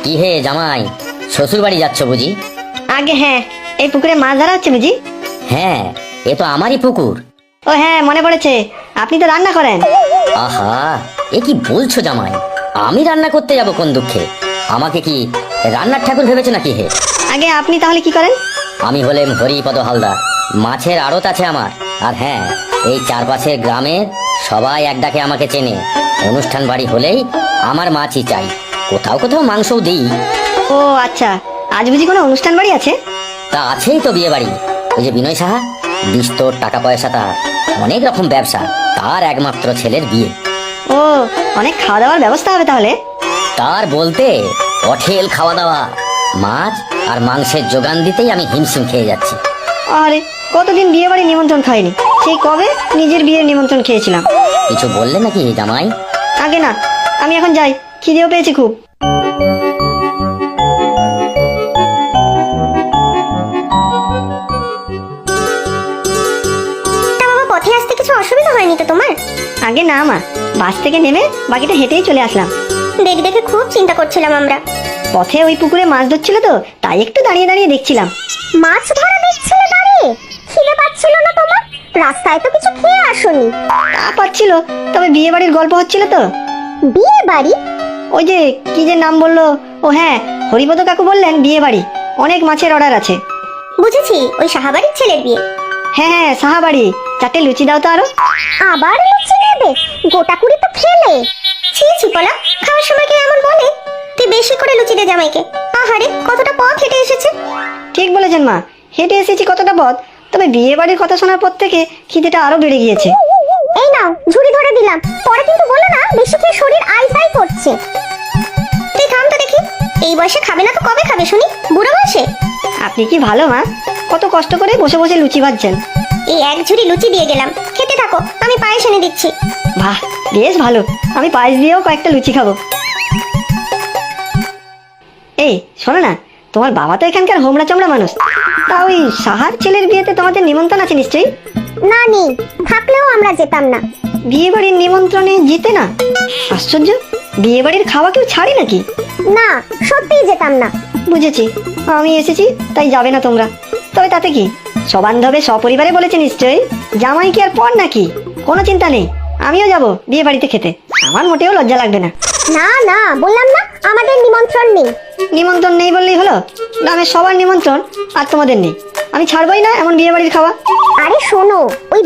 কি হে জামাই, শ্বশুর বাড়ি যাচ্ছ বুঝি? আগে হ্যাঁ, এই পুকুরে মাছ ধরা হচ্ছে বুঝি? হ্যাঁ, এ তো আমারই পুকুর। ও হ্যাঁ, মনে পড়েছে, আপনি তো রান্না করেন। আহা, এ কি বলছো জামাই? আমি রান্না করতে যাব কোন দুঃখে? আমাকে কি রান্নার ঠাকুর ভেবেছো নাকি হে? আগে আপনি তাহলে কি করেন? আমি হলেন হরিপদ হালদার, মাছের আড়ত আছে আমার। আর হ্যাঁ, এই চারপাশের গ্রামের সবাই এক ডাকে আমাকে চেনে। অনুষ্ঠান বাড়ি হলেই আমার মাছই চাই, কোথাও কোথাও মাংসও দিই। ও আচ্ছা, আজ বুঝি কোনো অনুষ্ঠান বাড়ি আছে? তা আছেই তো বিয়ে বাড়ি। ওই যে বিনয় সাহা, বিস্তর টাকা পয়সা, তার অনেক রকম ব্যবসা, তার একমাত্র ছেলের বিয়ে। ও, অনেক খাওয়া দাওয়ার ব্যবস্থা হবে তাহলে। তার বলতে অঠেল খাওয়া দাওয়া, মাছ আর মাংসের যোগান দিতেই আমি হিমশিম খেয়ে যাচ্ছি। আরে কতদিন বিয়ে বাড়ি নিমন্ত্রণ খাইনি, সেই কবে নিজের বিয়ের নিমন্ত্রণ খেয়েছিলাম। কিছু বললে নাকি জামাই? আগে না, আমি এখন যাই, খিদেও পেয়েছি খুব। বাবা, পথে আসতে কিছু অসুবিধা হয়নি তো তোমার? আগে না মা, বাস থেকে নেমে বাকিটা হেঁটেই চলে আসলাম। দেখে দেখে খুব চিন্তা করছিলাম আমরা। পথে ওই পুকুরে মাছ ধরছিল তো, তাই একটু দাঁড়িয়ে দাঁড়িয়ে দেখছিলাম। মাছ ধরা দেখছিলে দাঁড়িয়ে? খিদে পাচ্ছিল না তোমার? রাস্তায় তো কিছু খেয়ে আসোনি। তা পাচ্ছিল, তবে বিয়ে বাড়ির গল্প হচ্ছিল তো। বিয়ে বাড়ি? ওই যে কি যে নাম বললো, ও হ্যাঁ, হরিপদ কাকু বললেন বিয়ে বাড়ি, অনেক মাছের অর্ডার আছে। বুঝেছি, ওই সাহাবাড়ির ছেলের বিয়ে। হ্যাঁ হ্যাঁ, সাহাবাড়ি। 4টে লুচি দাও তো আরো। আবার লুচি নেবে? গোটা কুড়ি তো খেলে। ছি ছি পলা, খাওয়ার সময় কে এমন বলে? তুই বেশি করে লুচি দে জামাইকে। আহারে, কতটা পথ হেঁটে এসেছে। ঠিক বলেছেন মা, হেঁটে এসেছি কতটা পথ, তবে বিয়ে বাড়ির কথা শোনার পর থেকে খিদেটা আরো বেড়ে গিয়েছে। এই নাও, ঝুড়ি ধরে দিলাম। পরে কিন্তু বলো না বেশি খেয়ে শরীর আইসাই করছে। তুই থাম তো দেখি, এই বয়সে খাবে না তো কবে খাবে শুনি? বুড়ো বয়সে? আপনি কি ভালো মা, কত কষ্ট করে বসে বসে লুচি ভাজছেন। এই এক ঝুড়ি লুচি দিয়ে গেলাম, খেতে থাকো, আমি পায়েস এনে দিচ্ছি। বাহ, বেশ ভালো, আমি পায়েস দিয়েও কয়েকটা লুচি খাবো। এই শোনো না, তোমার বাবা তো এখানকার হোমড়া চমড়া মানুষ, তা ওই সাহার ছেলের বিয়েতে তোমাদের নিমন্ত্রণ আছে নিশ্চয়ই? না নেই, থাকলেও আমরা যেতাম না। বিয়ে বাড়ির নিমন্ত্রণে যেতে না? আশ্চর্য, বিয়ে বাড়ির খাওয়া কেউ ছাড়ে নাকি? না, সত্যিই যেতাম না। বুঝেছি, আমি এসেছি তাই যাবে না তোমরা। তবে তাতে কি, সবান্ধবে সপরিবারে বলেছে নিশ্চয়ই, জামাই কি আর পর নাকি? কোনো চিন্তা নেই, আমিও যাব বিয়ে বাড়িতে খেতে, আমার মোটেও লজ্জা লাগবে না। না না, বললাম না আমাদের নিমন্ত্রণ নেই। নিমন্ত্রণ নেই বললেই হলো? গ্রামের সবার নিমন্ত্রণ আর তোমাদের নেই, আমি ছাড়বই না এমন বিয়ে বাড়ির খাওয়া। আরে শোনো, ওই